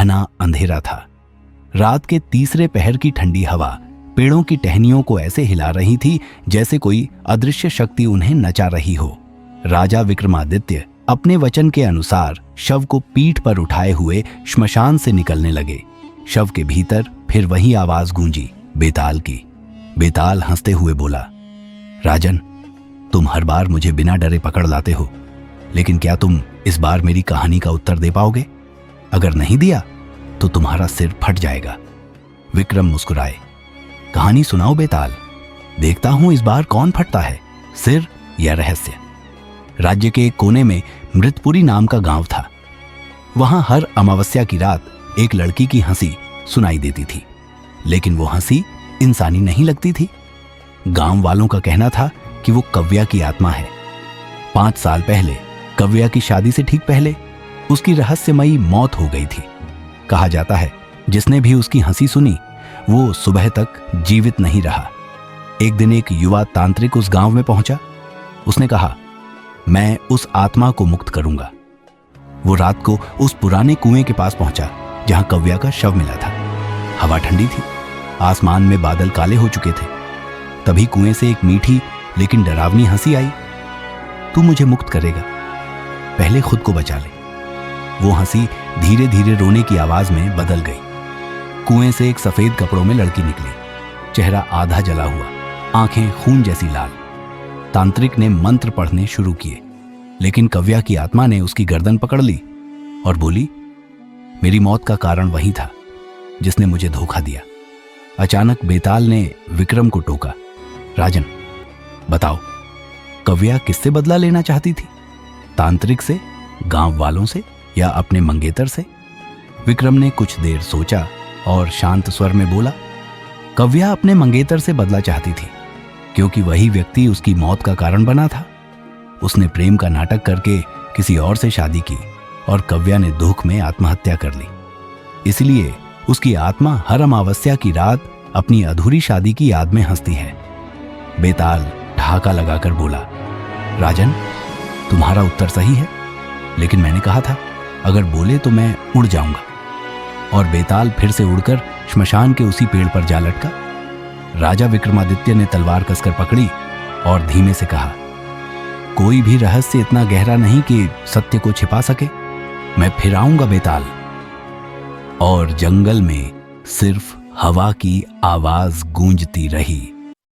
घना अंधेरा था। रात के तीसरे पहर की ठंडी हवा पेड़ों की टहनियों को ऐसे हिला रही थी जैसे कोई अदृश्य शक्ति उन्हें नचा रही हो। राजा विक्रमादित्य अपने वचन के अनुसार शव को पीठ पर उठाए हुए श्मशान से निकलने लगे। शव के भीतर फिर वही आवाज गूंजी, बेताल की। बेताल हंसते हुए बोला, राजन, तुम हर बार मुझे बिना डरे पकड़ लाते हो, लेकिन क्या तुम इस बार मेरी कहानी का उत्तर दे पाओगे? अगर नहीं दिया तो तुम्हारा सिर फट जाएगा। विक्रम मुस्कुराए। कहानी सुनाओ बेताल, देखता हूं इस बार कौन फटता है, सिर या रहस्य। राज्य के एक कोने में मृतपुरी नाम का गांव था। वहां हर अमावस्या की रात एक लड़की की हंसी सुनाई देती थी, लेकिन वो हंसी इंसानी नहीं लगती थी। गांव वालों का कहना था कि वो कव्या की आत्मा है। 5 साल पहले कव्या की शादी से ठीक पहले उसकी रहस्यमयी मौत हो गई थी। कहा जाता है जिसने भी उसकी हंसी सुनी वो सुबह तक जीवित नहीं रहा। एक दिन एक युवा तांत्रिक उस गांव में पहुंचा। उसने कहा, मैं उस आत्मा को मुक्त करूंगा। वो रात को उस पुराने कुएं के पास पहुंचा जहां कव्या का शव मिला था। हवा ठंडी थी, आसमान में बादल काले हो चुके थे। तभी कुएं से एक मीठी लेकिन डरावनी हंसी आई। तू मुझे मुक्त करेगा, पहले खुद को बचा ले। वो हंसी धीरे धीरे रोने की आवाज में बदल गई। कुएं से एक सफेद कपड़ों में लड़की निकली, चेहरा आधा जला हुआ, आंखें खून जैसी लाल। तांत्रिक ने मंत्र पढ़ने शुरू किए, लेकिन कव्या की आत्मा ने उसकी गर्दन पकड़ ली और बोली, मेरी मौत का कारण वही था जिसने मुझे धोखा दिया। अचानक बेताल ने विक्रम को टोका, राजन, बताओ कव्या किससे बदला लेना चाहती थी? तांत्रिक से, गांव वालों से या अपने मंगेतर से? विक्रम ने कुछ देर सोचा और शांत स्वर में बोला, कव्या अपने मंगेतर से बदला चाहती थी, क्योंकि वही व्यक्ति उसकी मौत का कारण बना था। उसने प्रेम का नाटक करके किसी और से शादी की और कव्या ने दुख में आत्महत्या कर ली। इसलिए उसकी आत्मा हर अमावस्या की रात अपनी अधूरी शादी की याद में हंसती है। बेताल ठहाका लगाकर बोला, राजन, तुम्हारा उत्तर सही है, लेकिन मैंने कहा था अगर बोले तो मैं उड़ जाऊंगा। और बेताल फिर से उड़कर श्मशान के उसी पेड़ पर जा लटका। राजा विक्रमादित्य ने तलवार कसकर पकड़ी और धीमे से कहा, कोई भी रहस्य इतना गहरा नहीं कि सत्य को छिपा सके। मैं फिर आऊंगा बेताल। और जंगल में सिर्फ हवा की आवाज गूंजती रही।